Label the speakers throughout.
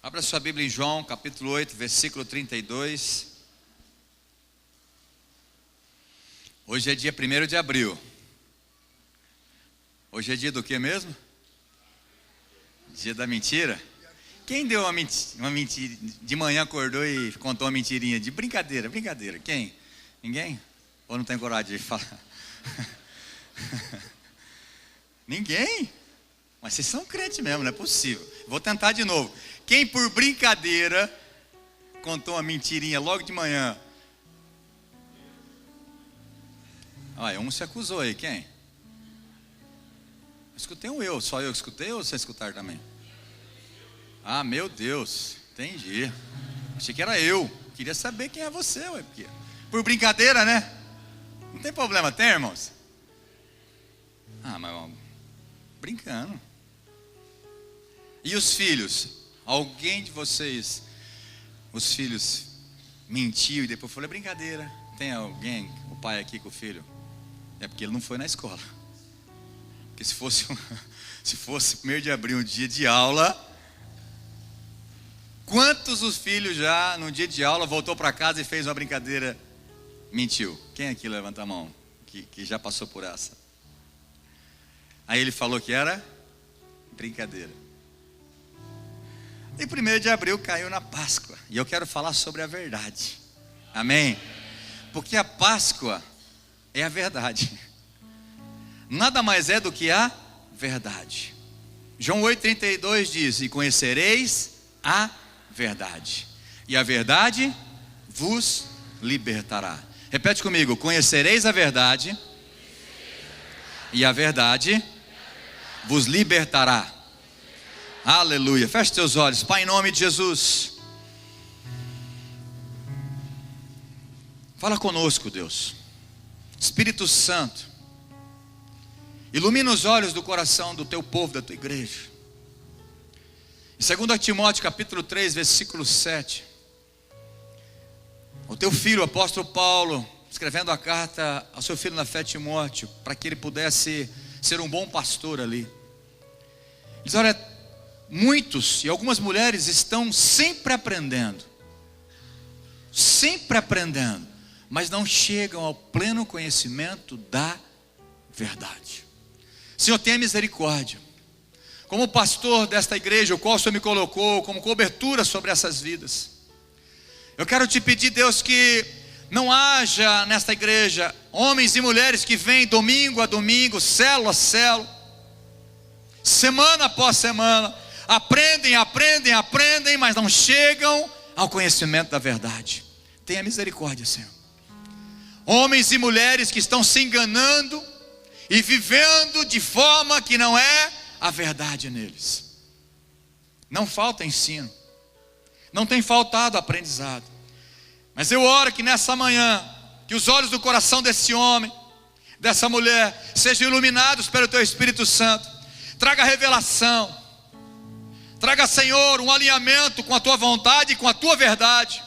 Speaker 1: Abra sua Bíblia em João, capítulo 8, versículo 32. Hoje é dia 1º de abril. Hoje é dia do que mesmo? Dia da mentira? Quem deu uma mentira? De manhã acordou e contou uma mentirinha de brincadeira? Quem? Ninguém? Ou não tem coragem de falar? Ninguém? Mas vocês são crentes mesmo, não é possível. Vou tentar de novo. Quem por brincadeira contou uma mentirinha logo de manhã? Olha, um se acusou aí, quem? Escutei só eu que escutei ou vocês escutaram também? Ah, meu Deus, entendi. Achei que era eu. Queria saber quem é você, ué, porque por brincadeira, né? Não tem problema, tem, irmãos? Ah, mas brincando. E os filhos? Alguém de vocês, os filhos, mentiu e depois falou, é brincadeira. Tem alguém, o pai aqui com o filho? É porque ele não foi na escola. Porque se fosse 1º de abril, um dia de aula, quantos os filhos já, no dia de aula, voltou para casa e fez uma brincadeira, mentiu? Quem aqui levanta a mão, que já passou por essa? Aí ele falou que era brincadeira. E 1º de abril caiu na Páscoa. E eu quero falar sobre a verdade. Amém? Porque a Páscoa é a verdade. Nada mais é do que a verdade. João 8,32 diz: e conhecereis a verdade, e a verdade vos libertará. Repete comigo: conhecereis a verdade, e a verdade vos libertará. Aleluia. Feche teus olhos. Pai, em nome de Jesus, fala conosco, Deus. Espírito Santo, ilumina os olhos do coração do teu povo, da tua igreja. Em 2 Timóteo capítulo 3, versículo 7, o teu filho, o apóstolo Paulo, escrevendo a carta ao seu filho na fé, Timóteo, para que ele pudesse ser um bom pastor ali. Diz: olha, muitos e algumas mulheres estão sempre aprendendo, mas não chegam ao pleno conhecimento da verdade. Senhor, tenha misericórdia. Como pastor desta igreja, o qual o Senhor me colocou como cobertura sobre essas vidas, eu quero te pedir, Deus, que não haja nesta igreja homens e mulheres que vêm domingo a domingo, célula a célula, semana após semana, aprendem, mas não chegam ao conhecimento da verdade. Tenha misericórdia, Senhor. Homens e mulheres que estão se enganando e vivendo de forma que não é a verdade neles. Não falta ensino, não tem faltado aprendizado, mas eu oro que nessa manhã, que os olhos do coração desse homem, dessa mulher, sejam iluminados pelo teu Espírito Santo. Traga revelação, traga, Senhor, um alinhamento com a tua vontade e com a tua verdade,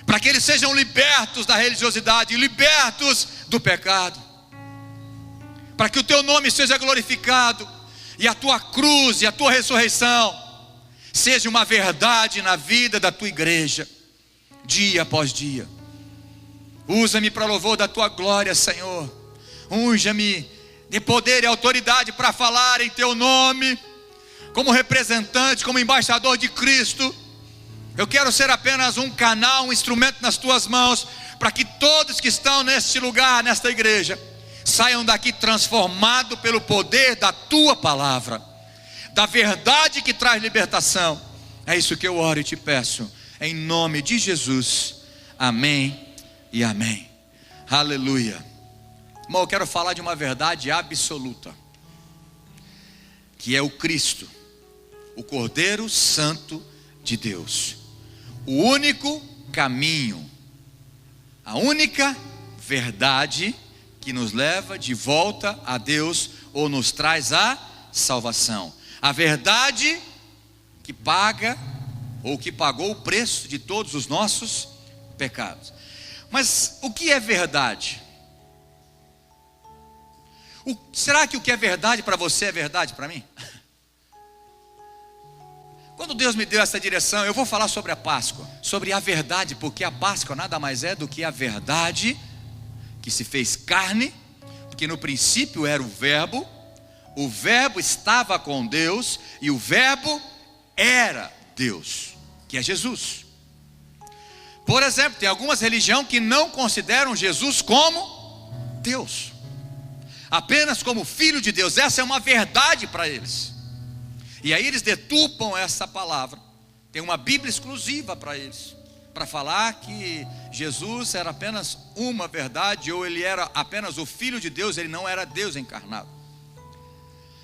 Speaker 1: para que eles sejam libertos da religiosidade, libertos do pecado, para que o teu nome seja glorificado e a tua cruz e a tua ressurreição seja uma verdade na vida da tua igreja, dia após dia. Usa-me para louvor da tua glória, Senhor. Unja-me de poder e autoridade para falar em teu nome, como representante, como embaixador de Cristo. Eu quero ser apenas um canal, um instrumento nas tuas mãos, para que todos que estão neste lugar, nesta igreja, saiam daqui transformados pelo poder da tua palavra, da verdade que traz libertação. É isso que eu oro e te peço, em nome de Jesus. Amém e amém. Aleluia. Irmão, eu quero falar de uma verdade absoluta, que é o Cristo, o Cordeiro Santo de Deus, o único caminho, a única verdade que nos leva de volta a Deus, ou nos traz a salvação. A verdade que paga, ou que pagou o preço de todos os nossos pecados. Mas o que é verdade? Será que o que é verdade para você é verdade para mim? Quando Deus me deu essa direção, eu vou falar sobre a Páscoa, sobre a verdade, porque a Páscoa nada mais é do que a verdade que se fez carne, porque no princípio era o Verbo estava com Deus e o Verbo era Deus, que é Jesus. Por exemplo, tem algumas religiões que não consideram Jesus como Deus, apenas como Filho de Deus. Essa é uma verdade para eles. E aí eles deturpam essa palavra. Tem uma Bíblia exclusiva para eles, para falar que Jesus era apenas uma verdade, ou ele era apenas o Filho de Deus, ele não era Deus encarnado.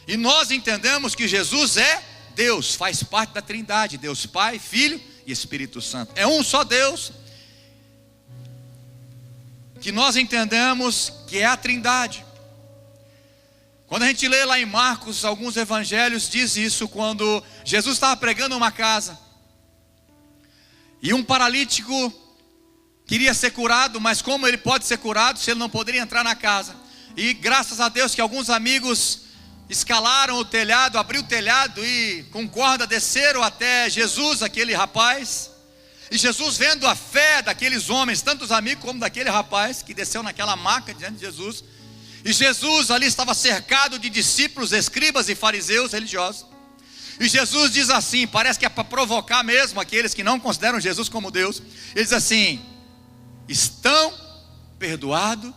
Speaker 1: E nós entendemos que Jesus é Deus, faz parte da Trindade, Deus Pai, Filho e Espírito Santo. É um só Deus, que nós entendemos que é a Trindade. Quando a gente lê lá em Marcos, alguns evangelhos diz isso, quando Jesus estava pregando uma casa, e um paralítico queria ser curado, mas como ele pode ser curado se ele não poderia entrar na casa? E graças a Deus que alguns amigos escalaram o telhado, abriu o telhado e com corda desceram até Jesus, aquele rapaz. E Jesus, vendo a fé daqueles homens, tanto os amigos como daquele rapaz que desceu naquela maca diante de Jesus, e Jesus ali estava cercado de discípulos, escribas e fariseus religiosos. E Jesus diz assim, parece que é para provocar mesmo aqueles que não consideram Jesus como Deus. Ele diz assim: estão perdoados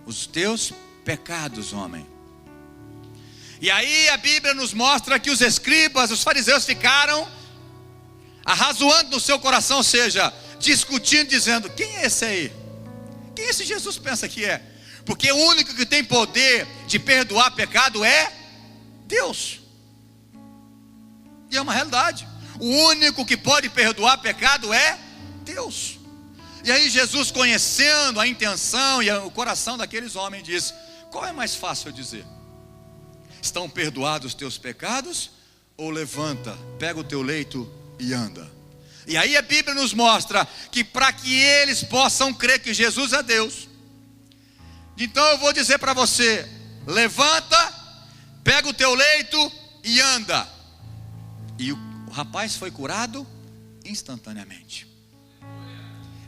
Speaker 1: os teus pecados, homem. E aí a Bíblia nos mostra que os escribas, os fariseus ficaram arrazoando no seu coração, ou seja, discutindo, dizendo: quem é esse aí? Quem esse Jesus pensa que é? Porque o único que tem poder de perdoar pecado é Deus. E é uma realidade. O único que pode perdoar pecado é Deus. E aí Jesus, conhecendo a intenção e o coração daqueles homens, diz: qual é mais fácil dizer? Estão perdoados os teus pecados? Ou levanta, pega o teu leito e anda? E aí a Bíblia nos mostra que para que eles possam crer que Jesus é Deus, então eu vou dizer para você: levanta, pega o teu leito e anda. E o rapaz foi curado instantaneamente.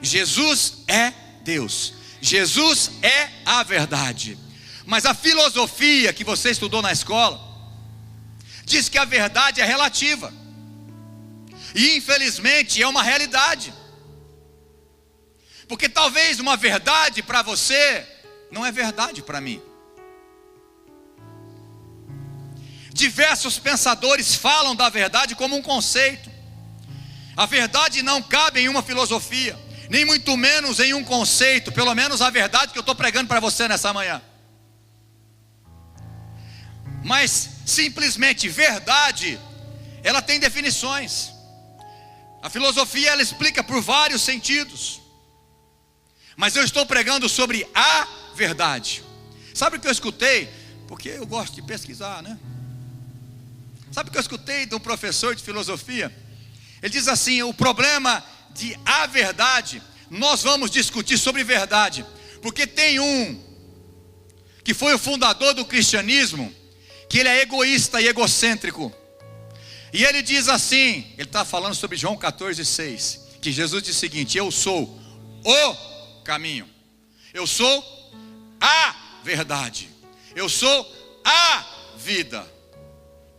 Speaker 1: Jesus é Deus, Jesus é a verdade. Mas a filosofia que você estudou na escola diz que a verdade é relativa, e infelizmente é uma realidade. Porque talvez uma verdade para você não é verdade para mim. Diversos pensadores falam da verdade como um conceito. A verdade não cabe em uma filosofia, nem muito menos em um conceito. Pelo menos a verdade que eu estou pregando para você nessa manhã. Mas simplesmente verdade, ela tem definições. A filosofia, ela explica por vários sentidos. Mas eu estou pregando sobre a verdade. Sabe o que eu escutei? Porque eu gosto de pesquisar, né? Sabe o que eu escutei de um professor de filosofia? Ele diz assim: o problema de a verdade, nós vamos discutir sobre verdade, porque tem um que foi o fundador do cristianismo, que ele é egoísta e egocêntrico. E ele diz assim, ele está falando sobre João 14,6, que Jesus diz o seguinte: eu sou o caminho, eu sou a verdade, eu sou a vida.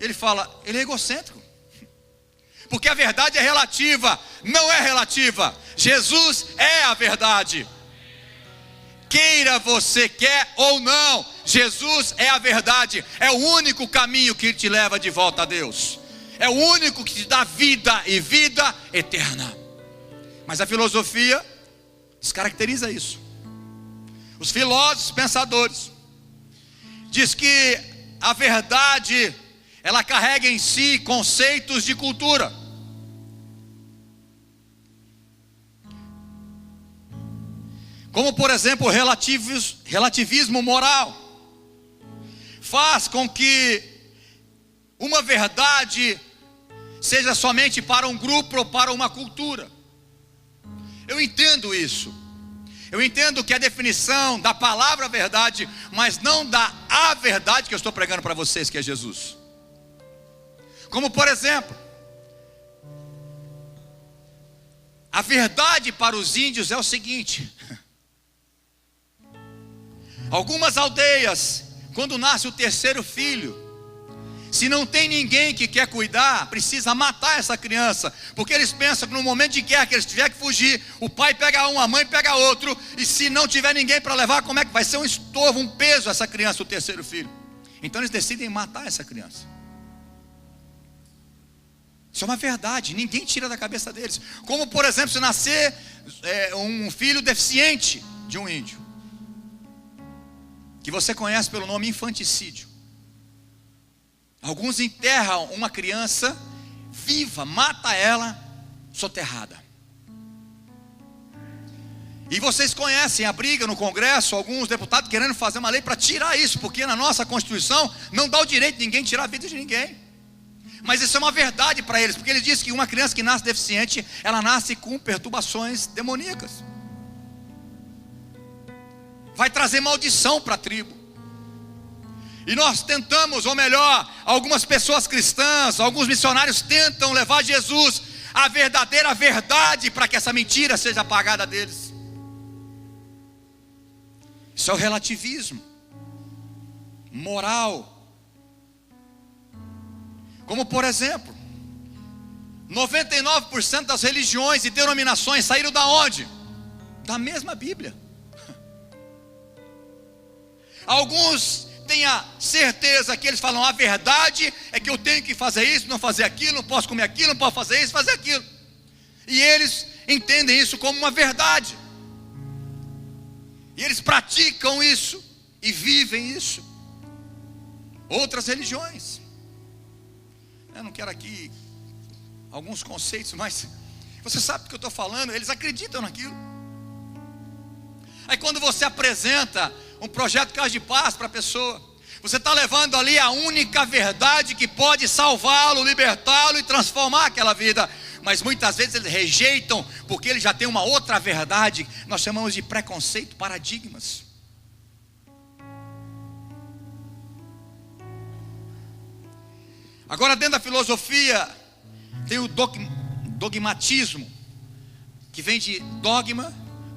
Speaker 1: Ele fala, ele é egocêntrico, porque a verdade é relativa, não é relativa. Jesus é a verdade. Queira você quer ou não, Jesus é a verdade. É o único caminho que te leva de volta a Deus. É o único que te dá vida e vida eterna. Mas a filosofia descaracteriza isso. Os filósofos, pensadores, diz que a verdade, ela carrega em si conceitos de cultura. Como por exemplo o relativismo moral. Faz com que uma verdade seja somente para um grupo ou para uma cultura. Eu entendo isso. Eu entendo que a definição da palavra verdade, mas não da a verdade que eu estou pregando para vocês, que é Jesus. Como por exemplo, A verdade para os índios é o seguinte: algumas aldeias, quando nasce o terceiro filho, se não tem ninguém que quer cuidar, precisa matar essa criança, porque eles pensam que no momento de guerra que eles tiverem que fugir, o pai pega um, a mãe pega outro, e se não tiver ninguém para levar, como é que vai ser um estorvo, um peso essa criança, o terceiro filho? Então eles decidem matar essa criança. Isso é uma verdade, ninguém tira da cabeça deles. Como por exemplo, se nascer um filho deficiente de um índio, que você conhece pelo nome infanticídio. Alguns enterram uma criança viva, mata ela soterrada. E vocês conhecem a briga no Congresso, alguns deputados querendo fazer uma lei para tirar isso, porque na nossa Constituição não dá o direito de ninguém tirar a vida de ninguém. Mas isso é uma verdade para eles, porque eles dizem que uma criança que nasce deficiente, ela nasce com perturbações demoníacas. Vai trazer maldição para a tribo. E nós tentamos, ou melhor, algumas pessoas cristãs, alguns missionários tentam levar Jesus a verdadeira verdade para que essa mentira seja apagada deles. Isso é o relativismo moral. Como por exemplo, 99% das religiões e denominações saíram da onde? Da mesma Bíblia. Alguns têm a certeza que eles falam: a verdade é que eu tenho que fazer isso, não fazer aquilo, não posso comer aquilo, não posso fazer isso, fazer aquilo. E eles entendem isso como uma verdade. E eles praticam isso e vivem isso. Outras religiões, eu não quero aqui alguns conceitos, mas você sabe do que eu estou falando, eles acreditam naquilo. Aí quando você apresenta um projeto Casa de Paz para a pessoa, você está levando ali a única verdade que pode salvá-lo, libertá-lo e transformar aquela vida. Mas muitas vezes eles rejeitam, porque ele já tem uma outra verdade, nós chamamos de preconceito, paradigmas. Agora dentro da filosofia, tem o dogmatismo, que vem de dogma,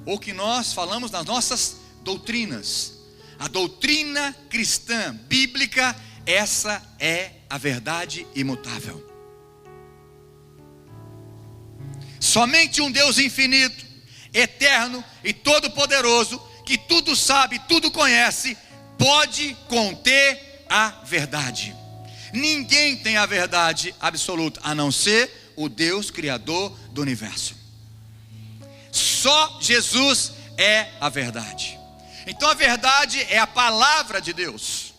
Speaker 1: ou que nós falamos nas nossas doutrinas. A doutrina cristã, bíblica, essa é a verdade imutável. Somente um Deus infinito, eterno e todo-poderoso, que tudo sabe, tudo conhece, pode conter a verdade. Ninguém tem a verdade absoluta, a não ser o Deus Criador do universo. Só Jesus é a verdade. Então a verdade é a palavra de Deus.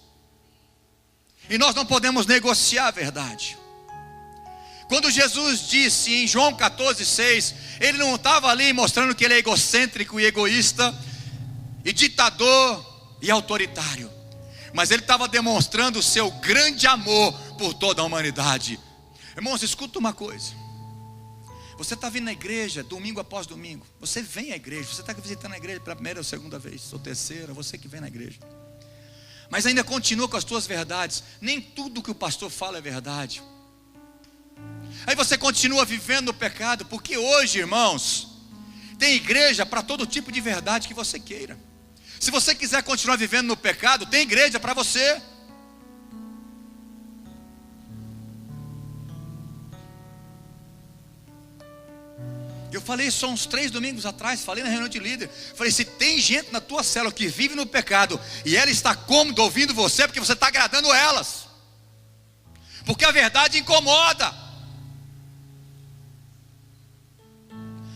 Speaker 1: E nós não podemos negociar a verdade. Quando Jesus disse em João 14,6, ele não estava ali mostrando que ele é egocêntrico e egoísta, e ditador e autoritário. Mas ele estava demonstrando o seu grande amor por toda a humanidade. Irmãos, escuta uma coisa. Você está vindo na igreja domingo após domingo. Você vem à igreja, você está visitando a igreja pela primeira ou segunda vez, ou terceira, você que vem na igreja. Mas ainda continua com as suas verdades. Nem tudo que o pastor fala é verdade. Aí você continua vivendo no pecado, porque hoje, irmãos, tem igreja para todo tipo de verdade que você queira. Se você quiser continuar vivendo no pecado, tem igreja para você. Eu falei isso há uns 3 domingos atrás, falei na reunião de líder. Falei: se tem gente na tua célula que vive no pecado e ela está cômoda ouvindo você, porque você está agradando elas. Porque a verdade incomoda.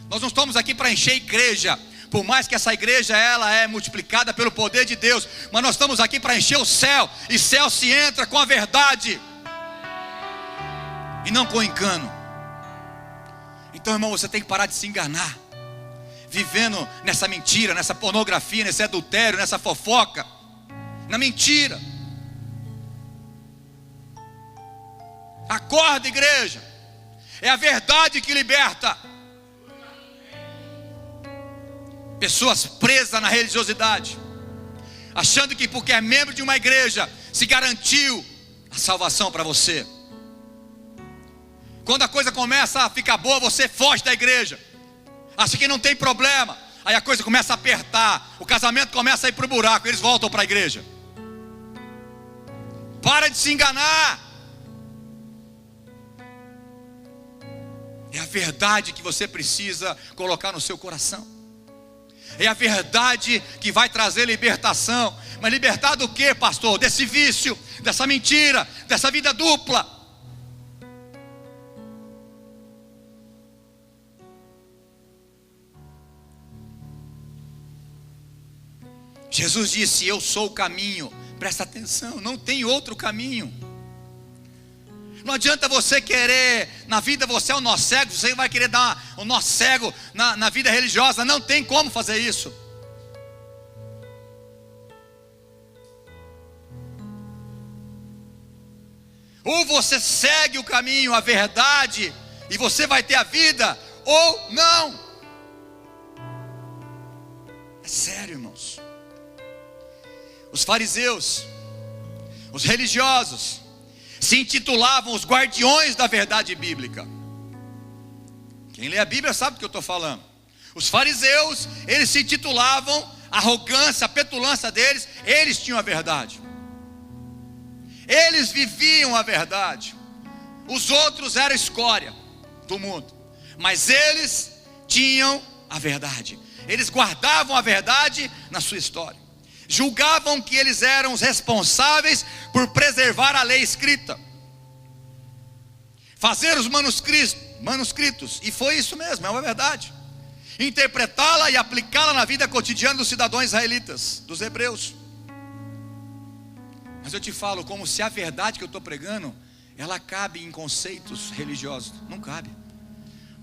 Speaker 1: Nós não estamos aqui para encher igreja, por mais que essa igreja ela é multiplicada pelo poder de Deus, mas nós estamos aqui para encher o céu, e céu se entra com a verdade e não com engano. Então, irmão, você tem que parar de se enganar, vivendo nessa mentira, nessa pornografia, nesse adultério, nessa fofoca, na mentira. Acorda, igreja, é a verdade que liberta. Pessoas presas na religiosidade, achando que porque é membro de uma igreja se garantiu a salvação para você. Quando a coisa começa a ficar boa, você foge da igreja. acha que não tem problema. Aí a coisa começa a apertar, o casamento começa a ir para o buraco, eles voltam para a igreja. Para de se enganar. É a verdade que você precisa colocar no seu coração. É a verdade que vai trazer libertação. Mas libertar do que, pastor? Desse vício, dessa mentira, dessa vida dupla. Jesus disse: eu sou o caminho. Presta atenção, não tem outro caminho. Não adianta você querer, na vida você é o nó cego, você vai querer dar o nó cego na vida religiosa. Não tem como fazer isso. Ou você segue o caminho, a verdade, e você vai ter a vida, ou não. É sério, irmãos. Os fariseus, os religiosos, se intitulavam os guardiões da verdade bíblica. Quem lê a Bíblia sabe do que eu estou falando. Os fariseus, eles se intitulavam, a arrogância, a petulância deles, eles tinham a verdade. Eles viviam a verdade. Os outros eram escória do mundo, mas eles tinham a verdade. Eles guardavam a verdade na sua história. Julgavam que eles eram os responsáveis por preservar a lei escrita, fazer os manuscritos, e foi isso mesmo, é uma verdade, interpretá-la e aplicá-la na vida cotidiana dos cidadãos israelitas, dos hebreus. Mas eu te falo como se a verdade que eu estou pregando, ela cabe em conceitos religiosos. Não cabe.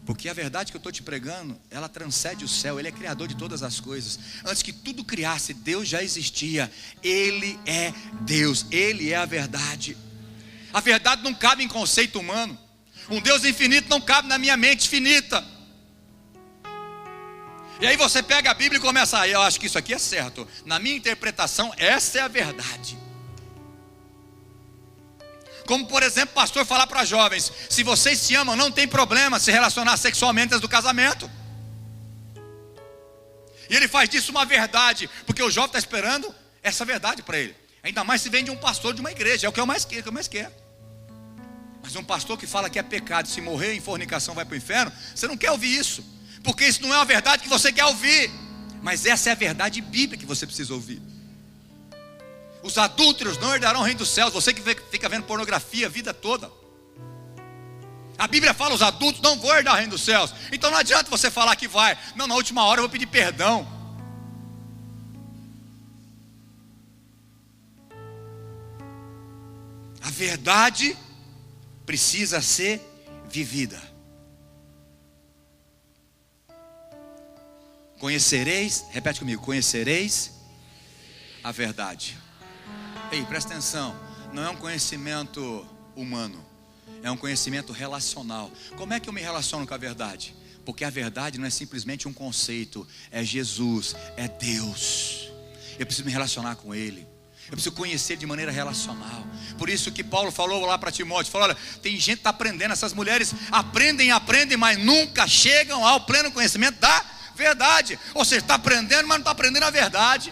Speaker 1: Porque a verdade que eu estou te pregando, ela transcende o céu. Ele é criador de todas as coisas. Antes que tudo criasse, Deus já existia. Ele é Deus, Ele é a verdade. A verdade não cabe em conceito humano. Um Deus infinito não cabe na minha mente finita. E aí você pega a Bíblia e começa: eu acho que isso aqui é certo, na minha interpretação essa é a verdade. Como por exemplo, pastor falar para jovens: se vocês se amam, não tem problema se relacionar sexualmente antes do casamento. E ele faz disso uma verdade, porque o jovem está esperando essa verdade para ele. Ainda mais se vem de um pastor de uma igreja, é o que eu mais quero. Mas um pastor que fala que é pecado, se morrer em fornicação vai para o inferno, você não quer ouvir isso, porque isso não é uma verdade que você quer ouvir. Mas essa é a verdade bíblica que você precisa ouvir. Os adúlteros não herdarão o reino dos céus. Você que fica vendo pornografia a vida toda, a Bíblia fala: os adultos não vão herdar o reino dos céus. Então não adianta você falar que vai. Não, na última hora eu vou pedir perdão. A verdade precisa ser vivida. Conhecereis, repete comigo: conhecereis a verdade. Ei, presta atenção, não é um conhecimento humano, é um conhecimento relacional. Como é que eu me relaciono com a verdade? Porque a verdade não é simplesmente um conceito, é Jesus, é Deus. Eu preciso me relacionar com Ele, eu preciso conhecer de maneira relacional. Por isso que Paulo falou lá para Timóteo, falou: olha, tem gente que está aprendendo, essas mulheres aprendem, mas nunca chegam ao pleno conhecimento da verdade. Ou seja, está aprendendo, mas não está aprendendo a verdade.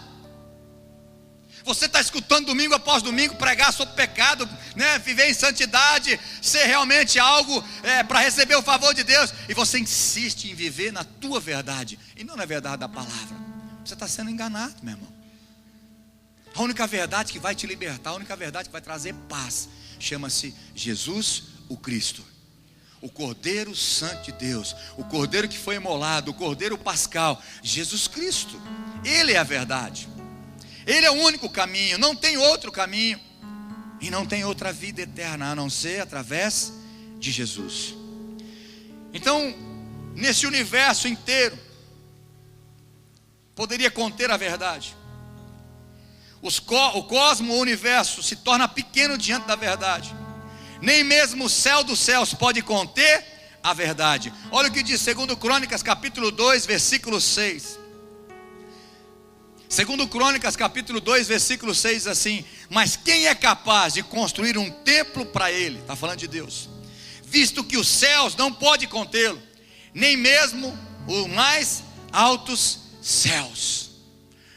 Speaker 1: Você está escutando domingo após domingo pregar sobre pecado, né? Viver em santidade, ser realmente algo para receber o favor de Deus, e você insiste em viver na tua verdade e não na verdade da palavra. Você está sendo enganado, meu irmão. A única verdade que vai te libertar, a única verdade que vai trazer paz, chama-se Jesus o Cristo, o Cordeiro Santo de Deus, o Cordeiro que foi imolado, o Cordeiro Pascal, Jesus Cristo. Ele é a verdade. Ele é o único caminho, não tem outro caminho, e não tem outra vida eterna a não ser através de Jesus. Então, nesse universo inteiro, poderia conter a verdade. O cosmo, o universo, se torna pequeno diante da verdade. Nem mesmo o céu dos céus pode conter a verdade. Olha o que diz 2 Crônicas capítulo 2, versículo 6. 2 Crônicas capítulo 2, versículo 6 assim: mas quem é capaz de construir um templo para ele? Está falando de Deus. Visto que os céus não podem contê-lo, nem mesmo os mais altos céus.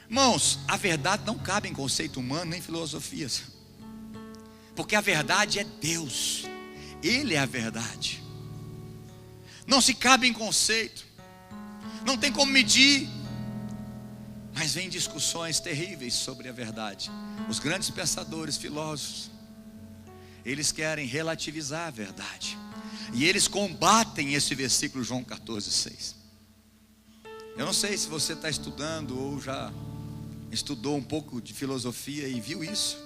Speaker 1: Irmãos, a verdade não cabe em conceito humano nem filosofias, porque a verdade é Deus, Ele é a verdade. Não se cabe em conceito, não tem como medir. Mas vem discussões terríveis sobre a verdade. Os grandes pensadores, filósofos, eles querem relativizar a verdade, e eles combatem esse versículo João 14:6. Eu não sei se você está estudando ou já estudou um pouco de filosofia e viu isso.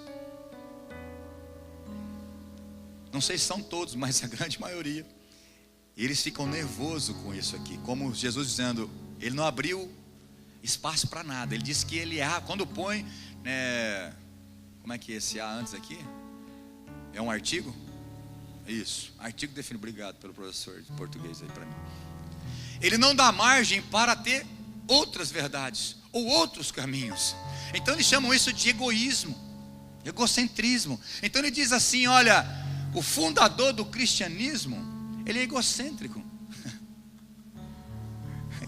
Speaker 1: Não sei se são todos, mas a grande maioria. Eles ficam nervosos com isso aqui, como Jesus dizendo, Ele não abriu espaço para nada. Ele disse que Ele é, quando põe, como é que é esse A antes aqui? É um artigo? Isso, artigo definido. Obrigado pelo professor de português aí para mim. Ele não dá margem para ter outras verdades ou outros caminhos. Então eles chamam isso de egoísmo, egocentrismo. Então ele diz assim, olha, o fundador do cristianismo, ele é egocêntrico.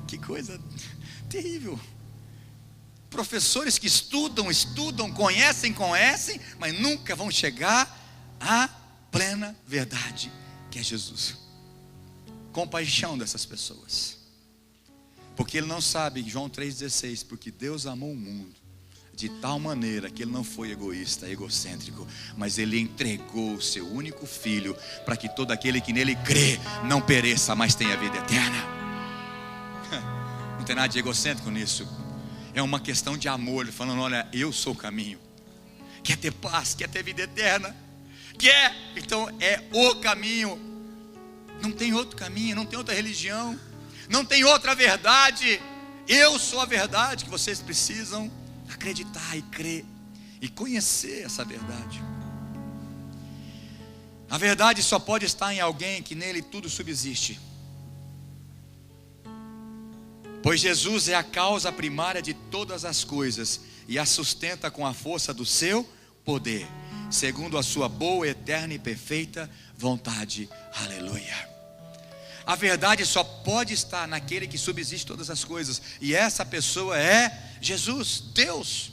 Speaker 1: Que coisa terrível. Professores que estudam, conhecem, mas nunca vão chegar à plena verdade, que é Jesus. Compaixão dessas pessoas, porque ele não sabe, João 3,16, porque Deus amou o mundo de tal maneira que Ele não foi egoísta, egocêntrico, mas Ele entregou o seu único Filho, para que todo aquele que nele crê não pereça, mas tenha vida eterna. Não tem nada de egocêntrico nisso. É uma questão de amor, Ele falando, olha, eu sou o caminho. Quer ter paz, quer ter vida eterna? Quer? Então é o caminho. Não tem outro caminho, não tem outra religião, não tem outra verdade. Eu sou a verdade que vocês precisam acreditar e crer e conhecer essa verdade. A verdade só pode estar em alguém que nele tudo subsiste, pois Jesus é a causa primária de todas as coisas e a sustenta com a força do seu poder, segundo a sua boa, eterna e perfeita vontade. Aleluia. A verdade só pode estar naquele que subsiste todas as coisas, e essa pessoa é Jesus, Deus.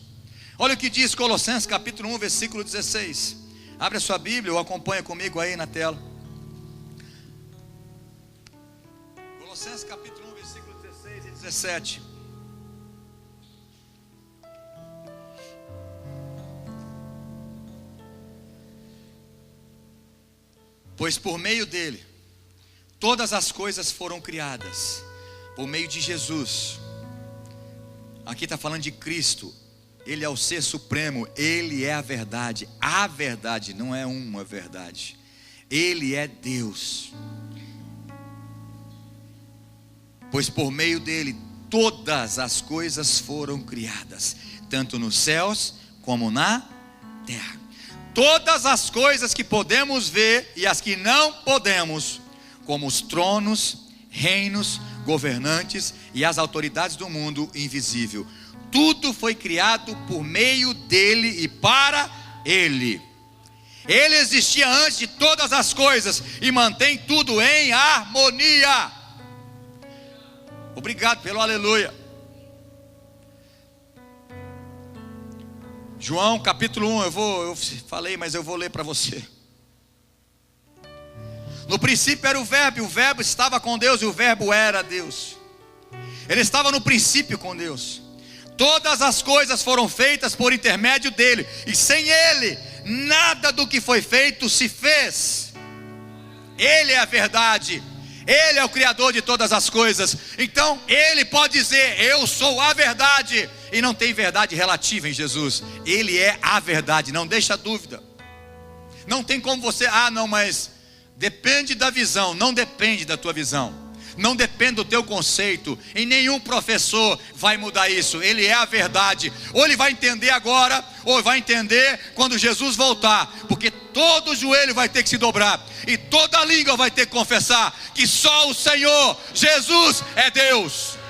Speaker 1: Olha o que diz Colossenses capítulo 1, versículo 16. Abre a sua Bíblia ou acompanha comigo aí na tela. Colossenses capítulo 1, versículo 16 e 17. Pois por meio dele todas as coisas foram criadas, por meio de Jesus. Aqui está falando de Cristo. Ele é o ser supremo, Ele é a verdade. A verdade não é uma verdade, Ele é Deus. Pois por meio dele todas as coisas foram criadas, tanto nos céus como na terra. Todas as coisas que podemos ver e as que não podemos, como os tronos, reinos, governantes e as autoridades do mundo invisível. Tudo foi criado por meio dele e para ele. Ele existia antes de todas as coisas e mantém tudo em harmonia. Obrigado pelo aleluia. João capítulo 1, eu falei, mas eu vou ler para você. No princípio era o verbo estava com Deus e o verbo era Deus. Ele estava no princípio com Deus. Todas as coisas foram feitas por intermédio dele, e sem ele nada do que foi feito se fez. Ele é a verdade, ele é o criador de todas as coisas. Então ele pode dizer, eu sou a verdade. E não tem verdade relativa em Jesus. Ele é a verdade, não deixa dúvida. Não tem como você, não, mas depende da visão. Não depende da tua visão, não depende do teu conceito, e nenhum professor vai mudar isso. Ele é a verdade. Ou ele vai entender agora, ou vai entender quando Jesus voltar, porque todo joelho vai ter que se dobrar, e toda língua vai ter que confessar que só o Senhor Jesus é Deus.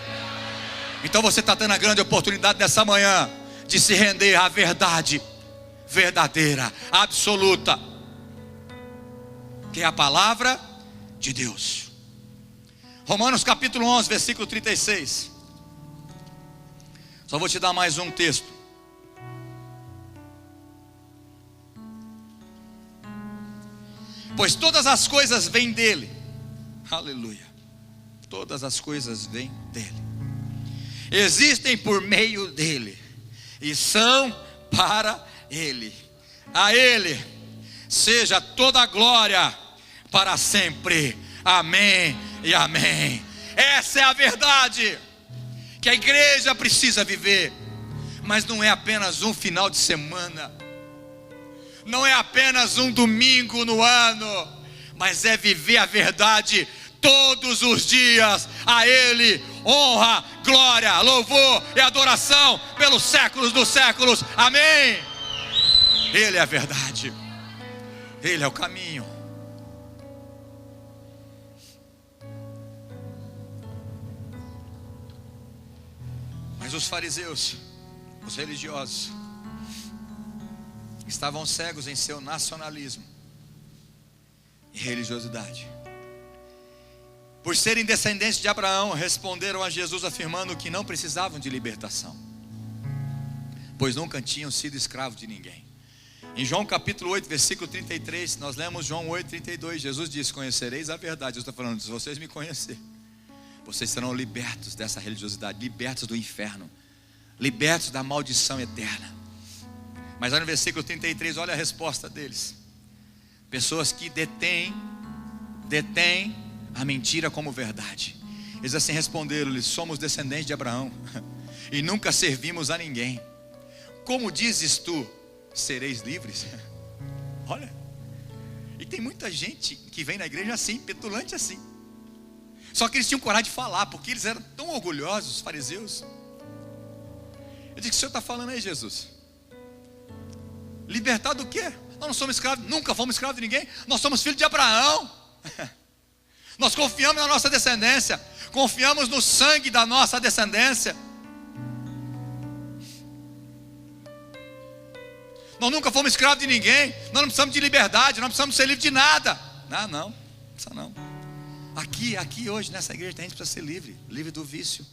Speaker 1: Então você está tendo a grande oportunidade nessa manhã de se render à verdade verdadeira, absoluta, que é a palavra de Deus. Romanos capítulo 11, versículo 36. Só vou te dar mais um texto. Pois todas as coisas vêm dele. Aleluia. Todas as coisas vêm dele. Existem por meio dele. E são para ele. A ele seja toda a glória para sempre. Amém e amém. Essa é a verdade que a igreja precisa viver. Mas não é apenas um final de semana, não é apenas um domingo no ano, mas é viver a verdade todos os dias. A ele honra, glória, louvor e adoração pelos séculos dos séculos. Amém. Ele é a verdade, ele é o caminho. Mas os fariseus, os religiosos, estavam cegos em seu nacionalismo e religiosidade. Por serem descendentes de Abraão, responderam a Jesus afirmando que não precisavam de libertação, pois nunca tinham sido escravos de ninguém. Em João capítulo 8, versículo 33, nós lemos João 8, 32, Jesus diz: conhecereis a verdade. Jesus está falando, se vocês me conhecerem, vocês serão libertos dessa religiosidade, libertos do inferno, libertos da maldição eterna. Mas aí no versículo 33, olha a resposta deles. Pessoas que detêm a mentira como verdade. Eles assim responderam-lhes: somos descendentes de Abraão e nunca servimos a ninguém. Como dizes tu, sereis livres? Olha, e tem muita gente que vem na igreja assim, petulante assim. Só que eles tinham coragem de falar, porque eles eram tão orgulhosos, os fariseus. Eu disse: o que o senhor está falando aí, Jesus? Libertar do quê? Nós não somos escravos, nunca fomos escravos de ninguém. Nós somos filhos de Abraão. Nós confiamos na nossa descendência, confiamos no sangue da nossa descendência. Nós nunca fomos escravos de ninguém. Nós não precisamos de liberdade, não precisamos ser livres de nada. Não precisa não. Aqui hoje nessa igreja a gente precisa ser livre. Livre do vício,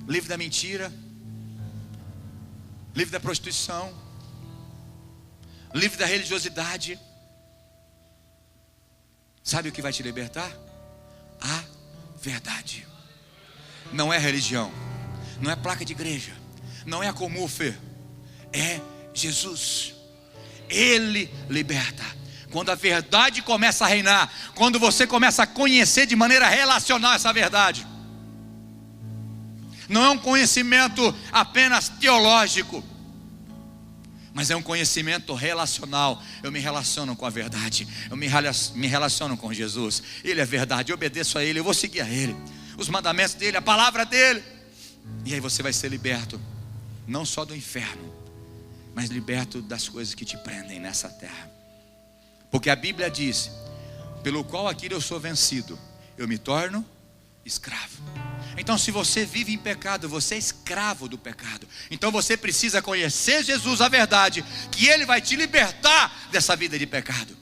Speaker 1: livre da mentira, livre da prostituição, livre da religiosidade. Sabe o que vai te libertar? A verdade. Não é religião, não é placa de igreja, não é a Comufe, é Jesus. Ele liberta. Quando a verdade começa a reinar, quando você começa a conhecer de maneira relacional essa verdade. Não é um conhecimento apenas teológico, mas é um conhecimento relacional. Eu me relaciono com a verdade, eu me relaciono com Jesus. Ele é verdade, eu obedeço a Ele, eu vou seguir a Ele, os mandamentos dEle, a palavra dEle. E aí você vai ser liberto, não só do inferno, mas liberto das coisas que te prendem nessa terra. Porque a Bíblia diz: pelo qual aquilo eu sou vencido, eu me torno escravo. Então se você vive em pecado, você é escravo do pecado. Então você precisa conhecer Jesus, a verdade, que Ele vai te libertar dessa vida de pecado.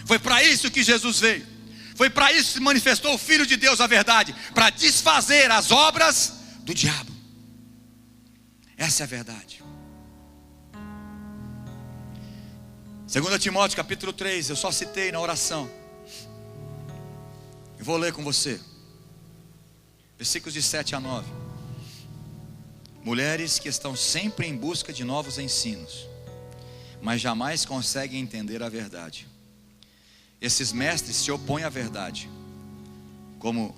Speaker 1: Foi para isso que Jesus veio. Foi para isso que se manifestou o Filho de Deus, a verdade, para desfazer as obras do diabo. Essa é a verdade. 2 Timóteo capítulo 3, eu só citei na oração. Eu vou ler com você. Versículos de 7 a 9. Mulheres que estão sempre em busca de novos ensinos, mas jamais conseguem entender a verdade. Esses mestres se opõem à verdade, como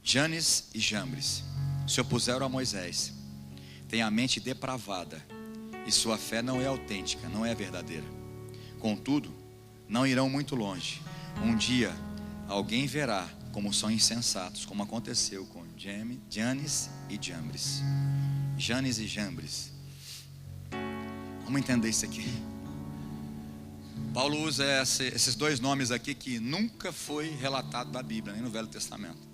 Speaker 1: Janes e Jambres se opuseram a Moisés. Têm a mente depravada e sua fé não é autêntica, não é verdadeira. Contudo, não irão muito longe. Um dia alguém verá como são insensatos, como aconteceu com Janes e Jambres. Janes e Jambres. Vamos entender isso aqui. Paulo usa esses dois nomes aqui que nunca foi relatado na Bíblia, nem no Velho Testamento.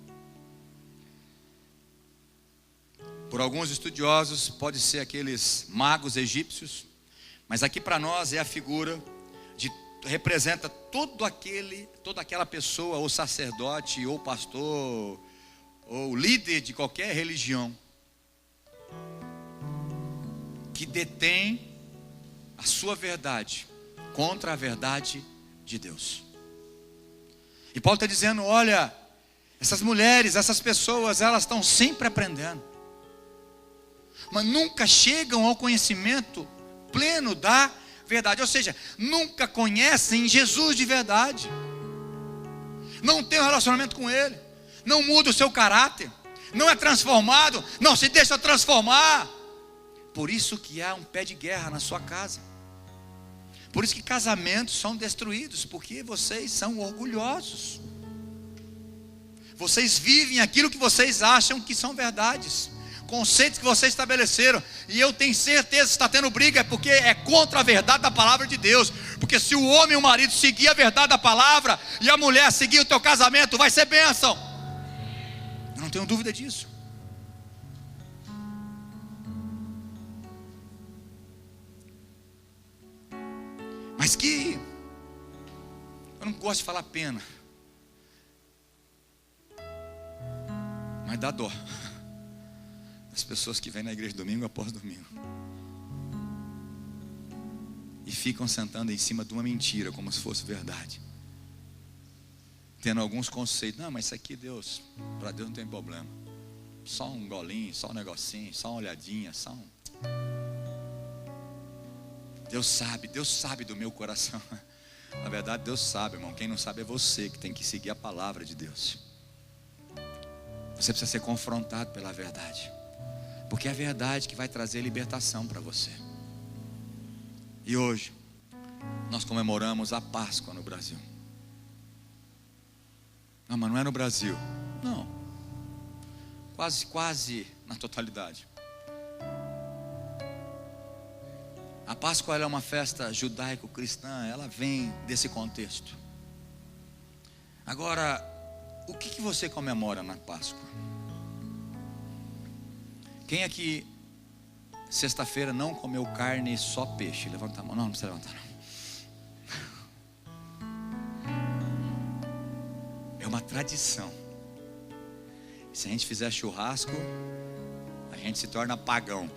Speaker 1: Por alguns estudiosos pode ser aqueles magos egípcios, mas aqui para nós é a figura de representa toda aquela pessoa, ou sacerdote, ou pastor, ou líder de qualquer religião, que detém a sua verdade contra a verdade de Deus. E Paulo está dizendo: olha, essas mulheres, essas pessoas, elas estão sempre aprendendo, mas nunca chegam ao conhecimento pleno da verdade. Ou seja, nunca conhecem Jesus de verdade, não tem um relacionamento com Ele, não muda o seu caráter, não é transformado, não se deixa transformar. Por isso que há um pé de guerra na sua casa. Por isso que casamentos são destruídos, porque vocês são orgulhosos. Vocês vivem aquilo que vocês acham que são verdades, conceitos que vocês estabeleceram. E eu tenho certeza que está tendo briga, porque é contra a verdade da palavra de Deus. Porque se o homem e o marido seguir a verdade da palavra, e a mulher seguir o teu casamento, vai ser bênção. Eu não tenho dúvida disso. Mas que eu não gosto de falar pena, mas dá dó as pessoas que vêm na igreja domingo após domingo e ficam sentando em cima de uma mentira como se fosse verdade, tendo alguns conceitos. Não, mas isso aqui Deus, para Deus não tem problema, só um golinho, só um negocinho, só uma olhadinha, só um... Deus sabe do meu coração. Na verdade Deus sabe, irmão. Quem não sabe é você, que tem que seguir a palavra de Deus. Você precisa ser confrontado pela verdade, porque é a verdade que vai trazer libertação para você. E hoje nós comemoramos a Páscoa no Brasil. Não, mas não é no Brasil. Não, quase na totalidade. A Páscoa, ela é uma festa judaico-cristã, ela vem desse contexto. Agora, o que você comemora na Páscoa? Quem aqui, sexta-feira, não comeu carne e só peixe? Levanta a mão. Não precisa levantar, não. É uma tradição. Se a gente fizer churrasco, a gente se torna pagão.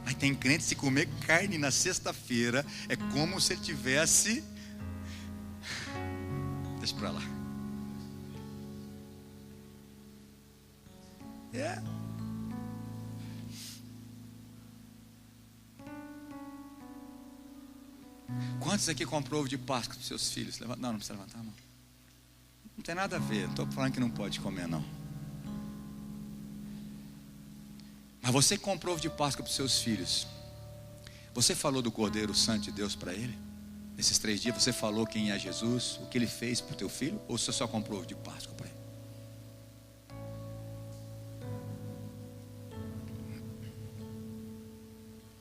Speaker 1: Mas tem crente, se comer carne na sexta-feira, é como se ele tivesse... Deixa pra lá. É. Quantos aqui comprou ovo de Páscoa para os seus filhos? Não precisa levantar, não. Não tem nada a ver, não estou falando que não pode comer, não. Mas você que comprou ovo de Páscoa para os seus filhos, você falou do Cordeiro Santo de Deus para ele? Nesses 3 dias você falou quem é Jesus, o que ele fez para o teu filho? Ou você só comprou ovo de Páscoa para ele?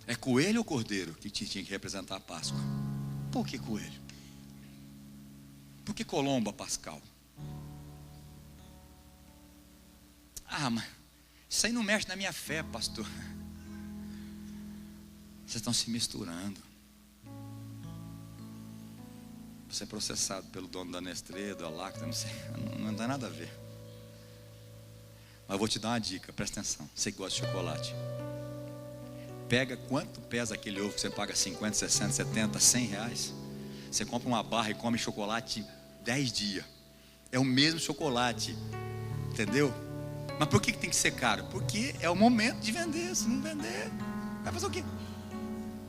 Speaker 1: É coelho ou cordeiro que tinha que representar a Páscoa? Por que coelho? Por que colomba pascal? Ah, mas isso aí não mexe na minha fé, pastor. Vocês estão se misturando. Você é processado pelo dono da Nestlé, da Lacta, não sei, não dá nada a ver. Mas eu vou te dar uma dica, presta atenção. Você que gosta de chocolate, pega quanto pesa aquele ovo que você paga 50, 60, 70, 100 reais. Você compra uma barra e come chocolate 10 dias. É o mesmo chocolate, entendeu? Mas por que tem que ser caro? Porque é o momento de vender. Se não vender, vai fazer o quê?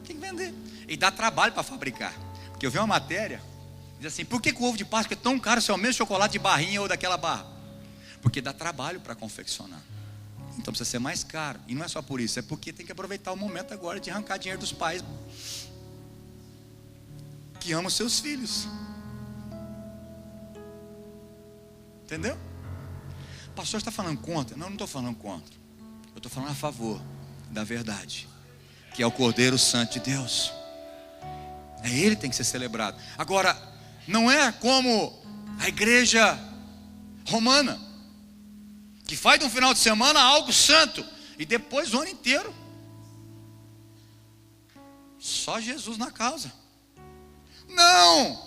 Speaker 1: Tem que vender. E dá trabalho para fabricar. Porque eu vi uma matéria, diz assim: por que o ovo de Páscoa é tão caro se é o mesmo chocolate de barrinha ou daquela barra? Porque dá trabalho para confeccionar. Então precisa ser mais caro. E não é só por isso, é porque tem que aproveitar o momento agora de arrancar dinheiro dos pais que amam seus filhos. Entendeu? O pastor está falando contra? Não estou falando contra. Eu estou falando a favor da verdade, que é o Cordeiro Santo de Deus. É ele que tem que ser celebrado. Agora, não é como a igreja romana, que faz de um final de semana algo santo e depois o ano inteiro só Jesus na causa. Não!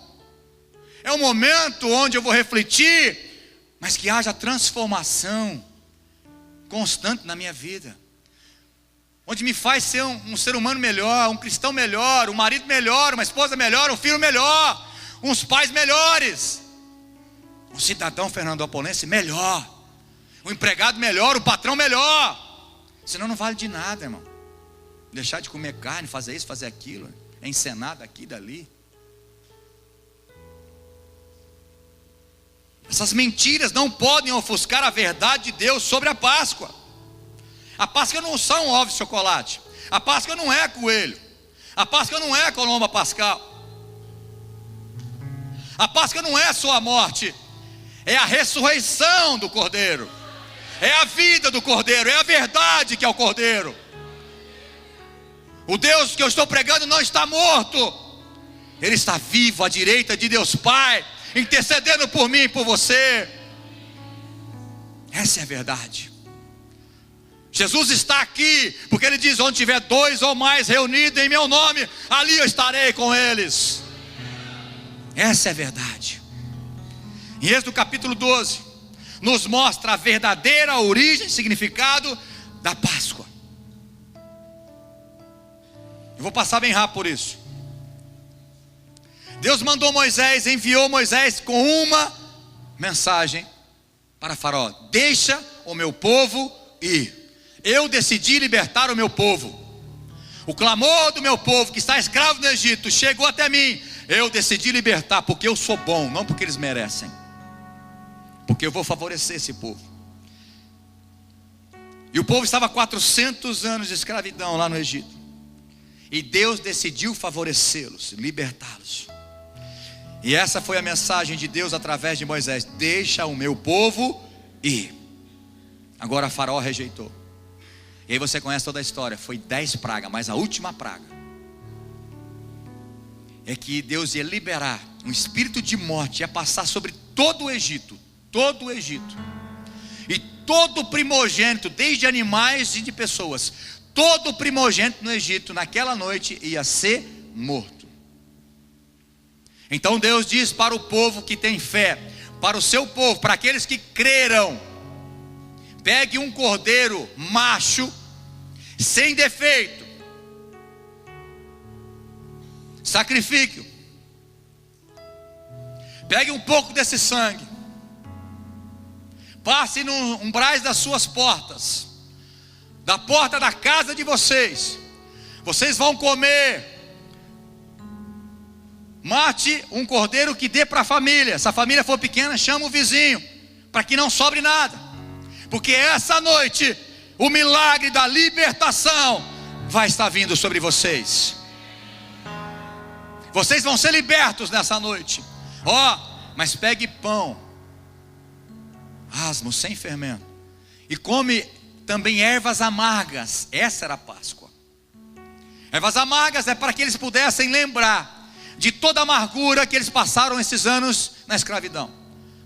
Speaker 1: É um momento onde eu vou refletir, mas que haja transformação constante na minha vida, onde me faz ser um ser humano melhor, um cristão melhor, um marido melhor, uma esposa melhor, um filho melhor, uns pais melhores, um cidadão fernandópolense melhor, um empregado melhor, um patrão melhor. Senão não vale de nada, irmão. Deixar de comer carne, fazer isso, fazer aquilo, é encenado aqui e dali. Essas mentiras não podem ofuscar a verdade de Deus sobre a Páscoa. A Páscoa não são ovos de chocolate. A Páscoa não é coelho. A Páscoa não é colomba pascal. A Páscoa não é só a morte. É a ressurreição do Cordeiro. É a vida do Cordeiro. É a verdade que é o Cordeiro. O Deus que eu estou pregando não está morto. Ele está vivo à direita de Deus Pai, intercedendo por mim e por você. Essa é a verdade. Jesus está aqui, porque Ele diz: onde tiver 2 ou mais reunidos em meu nome, ali eu estarei com eles. Essa é a verdade. Em Êxodo capítulo 12, nos mostra a verdadeira origem e significado da Páscoa. Eu vou passar bem rápido por isso. Deus mandou Moisés, enviou Moisés com uma mensagem para Faraó: deixa o meu povo ir. Eu decidi libertar o meu povo. O clamor do meu povo que está escravo no Egito chegou até mim. Eu decidi libertar porque eu sou bom, não porque eles merecem. Porque eu vou favorecer esse povo. E o povo estava há 400 anos de escravidão lá no Egito. E Deus decidiu favorecê-los, libertá-los. E essa foi a mensagem de Deus através de Moisés: deixa o meu povo ir. Agora Faraó rejeitou. E aí você conhece toda a história. Foi 10 pragas, mas a última praga é que Deus ia liberar um espírito de morte, ia passar sobre todo o Egito. Todo o Egito. E todo primogênito, desde animais e de pessoas, todo primogênito no Egito naquela noite ia ser morto. Então Deus diz para o povo que tem fé, para o seu povo, para aqueles que creram: pegue um cordeiro macho, sem defeito, sacrifique-o, pegue um pouco desse sangue, passe nos umbrais das suas portas, da porta da casa de vocês. Vocês vão comer. Mate um cordeiro que dê para a família. Se a família for pequena, chama o vizinho, para que não sobre nada. Porque essa noite o milagre da libertação vai estar vindo sobre vocês. Vocês vão ser libertos nessa noite. Mas pegue pão asmo, sem fermento, e come também ervas amargas. Essa era a Páscoa. Ervas amargas é para que eles pudessem lembrar de toda a amargura que eles passaram esses anos na escravidão,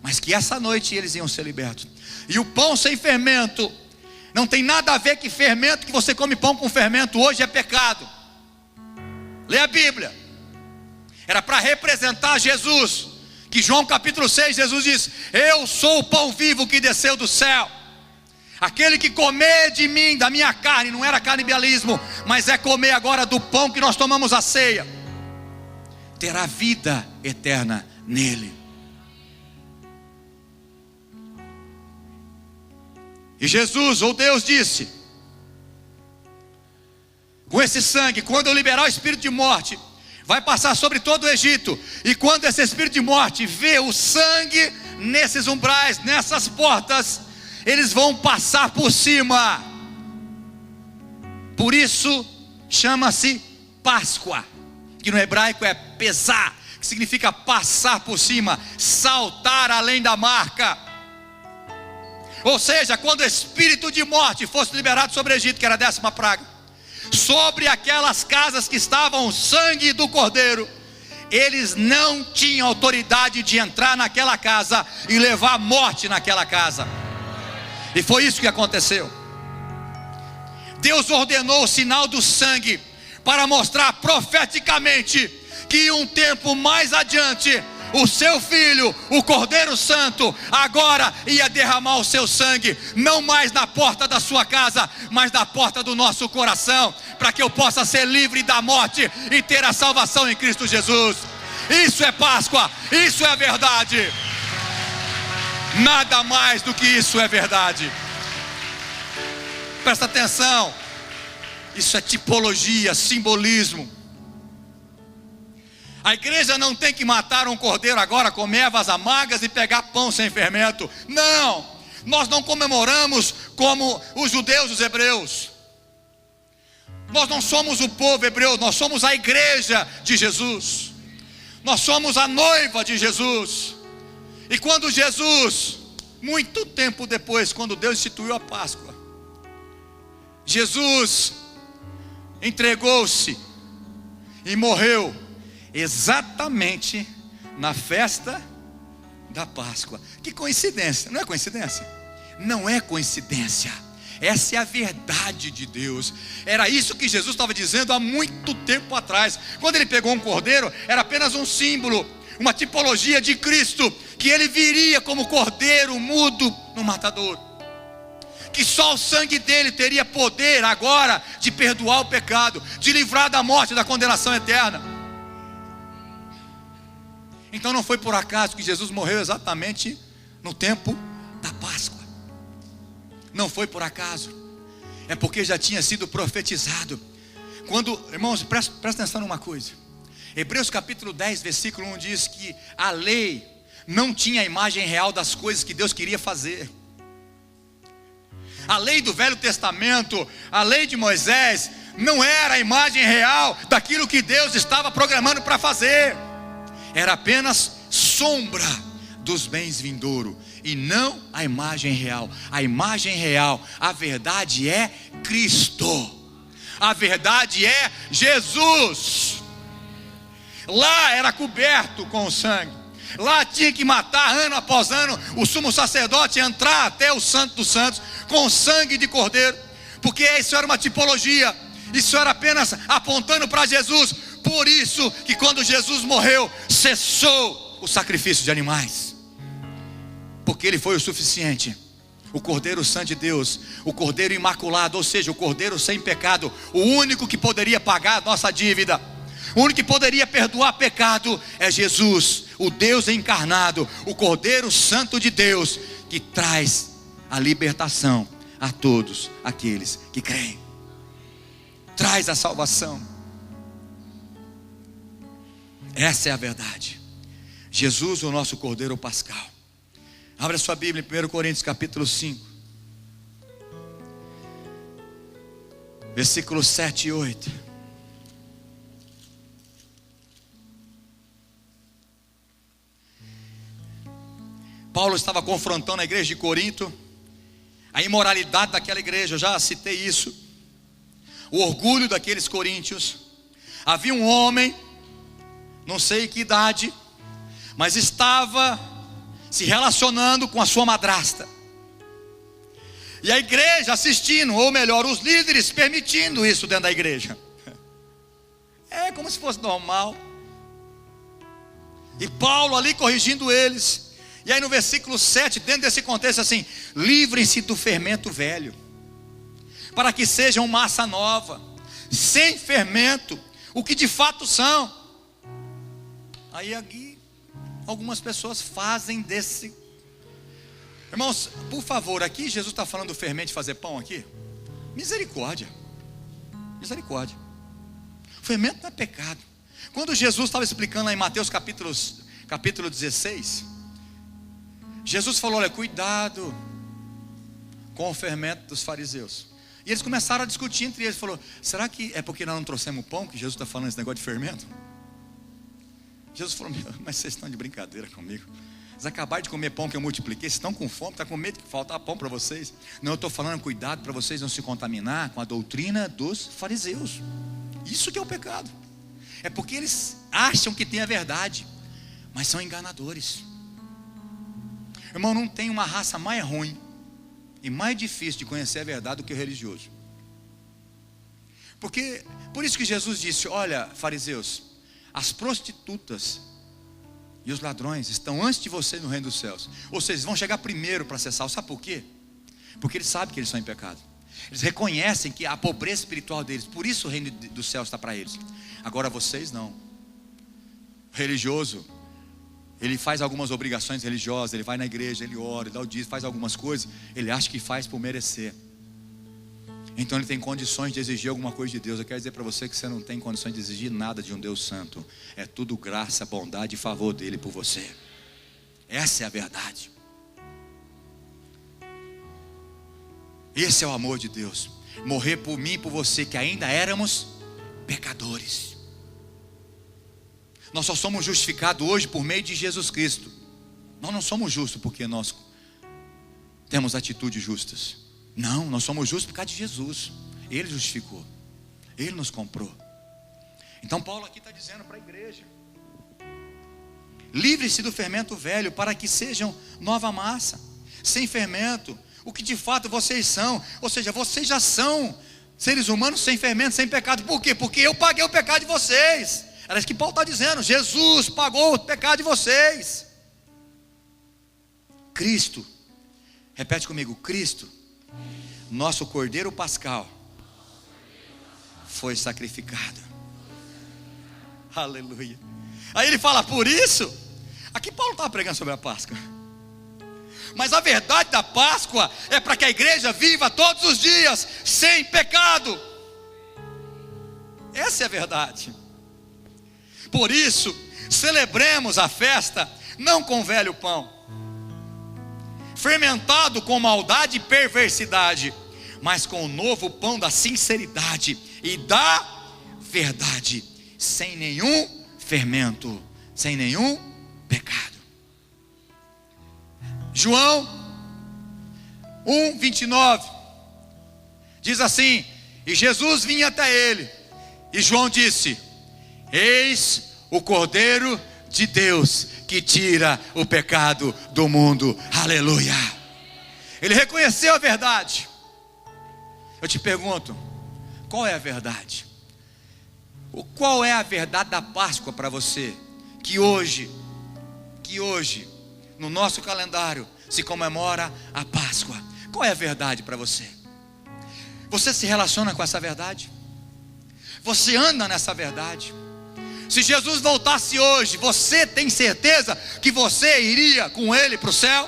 Speaker 1: mas que essa noite eles iam ser libertos. E o pão sem fermento não tem nada a ver que fermento, que você come pão com fermento hoje é pecado. Lê a Bíblia. Era para representar Jesus, que João capítulo 6, Jesus diz: eu sou o pão vivo que desceu do céu. Aquele que comer de mim, da minha carne, não era canibalismo, mas é comer agora do pão que nós tomamos a ceia, terá vida eterna nele. E Jesus, ou Deus, disse: com esse sangue, quando eu liberar o espírito de morte, vai passar sobre todo o Egito. E quando esse espírito de morte vê o sangue nesses umbrais, nessas portas, eles vão passar por cima. Por isso chama-se Páscoa, que no hebraico é pesar, que significa passar por cima, saltar além da marca. Ou seja, quando o espírito de morte fosse liberado sobre o Egito, que era a 10ª praga, sobre aquelas casas que estavam o sangue do Cordeiro, eles não tinham autoridade de entrar naquela casa e levar morte naquela casa. E foi isso que aconteceu. Deus ordenou o sinal do sangue para mostrar profeticamente que um tempo mais adiante, o seu filho, o Cordeiro Santo, agora ia derramar o seu sangue, não mais na porta da sua casa, mas na porta do nosso coração, para que eu possa ser livre da morte e ter a salvação em Cristo Jesus. Isso é Páscoa, isso é verdade. Nada mais do que isso é verdade. Presta atenção, isso é tipologia, simbolismo. A igreja não tem que matar um cordeiro agora, comer ervas amargas e pegar pão sem fermento. Não, nós não comemoramos como os judeus, os hebreus. Nós não somos o povo hebreu, nós somos a igreja de Jesus. Nós somos a noiva de Jesus. E quando Jesus, muito tempo depois, quando Deus instituiu a Páscoa, Jesus entregou-se e morreu exatamente na festa da Páscoa. Que coincidência, não é coincidência? Não é coincidência. Essa é a verdade de Deus. Era isso que Jesus estava dizendo há muito tempo atrás. Quando ele pegou um cordeiro, era apenas um símbolo, uma tipologia de Cristo, que ele viria como cordeiro mudo no matadouro, que só o sangue dele teria poder agora de perdoar o pecado, de livrar da morte, da condenação eterna. Então não foi por acaso que Jesus morreu exatamente no tempo da Páscoa. Não foi por acaso. É porque já tinha sido profetizado. Quando, irmãos, presta atenção numa coisa. Hebreus capítulo 10, versículo 1 diz que a lei não tinha a imagem real das coisas que Deus queria fazer. A lei do Velho Testamento, a lei de Moisés, não era a imagem real daquilo que Deus estava programando para fazer. Era apenas sombra dos bens vindouros, e não a imagem real. A imagem real, a verdade é Cristo. A verdade é Jesus. Lá era coberto com o sangue. Lá tinha que matar ano após ano. O sumo sacerdote entrar até o Santo dos Santos com sangue de cordeiro, porque isso era uma tipologia. Isso era apenas apontando para Jesus. Por isso que quando Jesus morreu, cessou o sacrifício de animais, porque ele foi o suficiente. O Cordeiro Santo de Deus, o Cordeiro Imaculado, ou seja, o Cordeiro sem pecado, o único que poderia pagar a nossa dívida, o único que poderia perdoar pecado é Jesus, o Deus encarnado, o Cordeiro Santo de Deus, que traz a libertação a todos aqueles que creem, traz a salvação. Essa é a verdade. Jesus, o nosso Cordeiro Pascal. Abra sua Bíblia em 1 Coríntios capítulo 5, versículos 7 e 8. Paulo estava confrontando a igreja de Corinto, a imoralidade daquela igreja. Eu já citei isso, o orgulho daqueles coríntios. Havia um homem, não sei que idade, mas estava se relacionando com a sua madrasta, e a igreja assistindo, ou melhor, os líderes permitindo isso dentro da igreja. É como se fosse normal. E Paulo ali corrigindo eles. E aí no versículo 7, dentro desse contexto assim: livrem-se do fermento velho, para que sejam massa nova, sem fermento, o que de fato são. Aí aqui algumas pessoas fazem desse. Irmãos, por favor, aqui Jesus está falando do fermento de fazer pão aqui. Misericórdia. Misericórdia. O fermento não é pecado. Quando Jesus estava explicando lá em Mateus capítulo 16, Jesus falou: olha, cuidado com o fermento dos fariseus. E eles começaram a discutir entre eles. Falou: será que é porque nós não trouxemos pão que Jesus está falando esse negócio de fermento? Jesus falou: mas vocês estão de brincadeira comigo. Vocês acabaram de comer pão que eu multipliquei. Vocês estão com fome, estão com medo de faltar pão para vocês. Não, eu estou falando, cuidado para vocês não se contaminar com a doutrina dos fariseus. Isso que é o pecado. É porque eles acham que tem a verdade, mas são enganadores. Irmão, não tem uma raça mais ruim e mais difícil de conhecer a verdade do que o religioso. Por isso que Jesus disse: olha, fariseus, as prostitutas e os ladrões estão antes de vocês no reino dos céus. Ou seja, eles vão chegar primeiro para acessar. Sabe por quê? Porque eles sabem que eles são em pecado. Eles reconhecem que a pobreza espiritual deles, por isso o reino dos céus está para eles. Agora vocês não. O religioso, ele faz algumas obrigações religiosas, ele vai na igreja, ele ora, ele dá o dízimo, faz algumas coisas, ele acha que faz por merecer. Então ele tem condições de exigir alguma coisa de Deus. Eu quero dizer para você que você não tem condições de exigir nada de um Deus santo. É tudo graça, bondade e favor dele por você. Essa é a verdade. Esse é o amor de Deus. Morrer por mim e por você, que ainda éramos pecadores. Nós só somos justificados hoje por meio de Jesus Cristo. Nós não somos justos porque nós temos atitudes justas. Não, nós somos justos por causa de Jesus. Ele justificou, Ele nos comprou. Então Paulo aqui está dizendo para a igreja: livre-se do fermento velho, para que sejam nova massa, sem fermento, o que de fato vocês são. Ou seja, vocês já são seres humanos sem fermento, sem pecado. Por quê? Porque eu paguei o pecado de vocês. Era isso que Paulo está dizendo. Jesus pagou o pecado de vocês. Cristo, repete comigo: Cristo, nosso Cordeiro Pascal, foi sacrificado. Aleluia. Aí ele fala: por isso, aqui Paulo estava pregando sobre a Páscoa, mas a verdade da Páscoa é para que a igreja viva todos os dias sem pecado. Essa é a verdade. Por isso, celebremos a festa não com velho pão, fermentado com maldade e perversidade, mas com o novo pão da sinceridade e da verdade, sem nenhum fermento, sem nenhum pecado. João 1:29 diz assim: e Jesus vinha até ele, e João disse: eis o Cordeiro de Deus que tira o pecado do mundo. Aleluia. Ele reconheceu a verdade. Eu te pergunto, qual é a verdade? Qual é a verdade da Páscoa para você? Que hoje, no nosso calendário, se comemora a Páscoa. Qual é a verdade para você? Você se relaciona com essa verdade? Você anda nessa verdade? Se Jesus voltasse hoje, você tem certeza que você iria com Ele para o céu?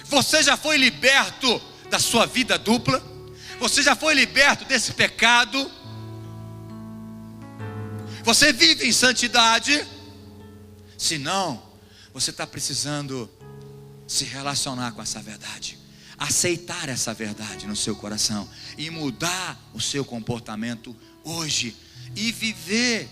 Speaker 1: Você já foi liberto da sua vida dupla? Você já foi liberto desse pecado? Você vive em santidade? Se não, você está precisando se relacionar com essa verdade, aceitar essa verdade no seu coração e mudar o seu comportamento hoje e viver,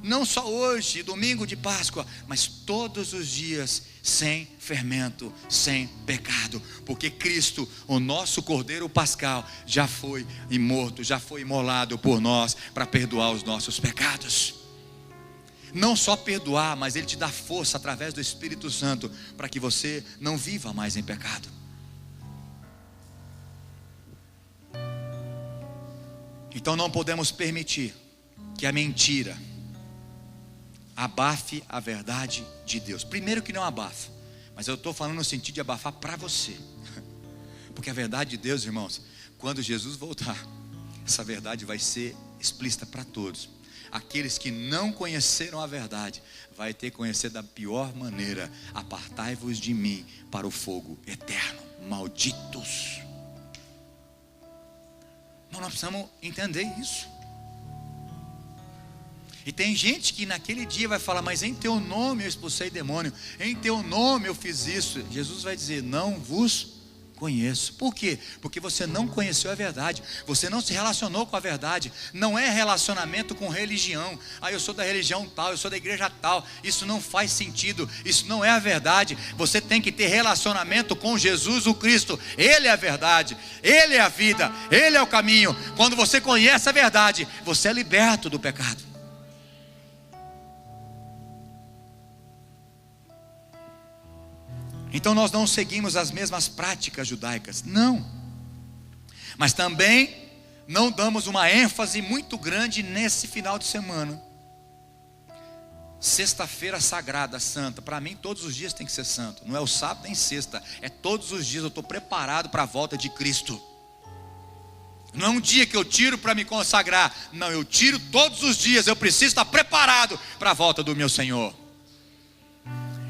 Speaker 1: não só hoje, domingo de Páscoa, mas todos os dias sem fermento, sem pecado, porque Cristo, o nosso Cordeiro Pascal, já foi morto, já foi imolado por nós para perdoar os nossos pecados. Não só perdoar, mas Ele te dá força através do Espírito Santo para que você não viva mais em pecado. Então não podemos permitir que a mentira abafe a verdade de Deus. Primeiro que não abafa, mas eu estou falando no sentido de abafar para você, porque a verdade de Deus, irmãos, quando Jesus voltar, essa verdade vai ser explícita para todos. Aqueles que não conheceram a verdade, vai ter que conhecer da pior maneira. Apartai-vos de mim para o fogo eterno. Malditos. Nós precisamos entender isso. E tem gente que naquele dia vai falar: mas em teu nome eu expulsei demônio, em teu nome eu fiz isso. Jesus vai dizer: não vos conheço. Por quê? Porque você não conheceu a verdade, você não se relacionou com a verdade. Não é relacionamento com religião. Eu sou da religião tal, eu sou da igreja tal. Isso não faz sentido, isso não é a verdade. Você tem que ter relacionamento com Jesus o Cristo. Ele é a verdade, Ele é a vida, Ele é o caminho. Quando você conhece a verdade, você é liberto do pecado. Então nós não seguimos as mesmas práticas judaicas, não. Mas também não damos uma ênfase muito grande nesse final de semana. Sexta-feira sagrada, santa. Para mim todos os dias tem que ser santo. Não é o sábado nem sexta, é todos os dias. Eu estou preparado para a volta de Cristo. Não é um dia que eu tiro para me consagrar. Não, eu tiro todos os dias. Eu preciso estar preparado para a volta do meu Senhor.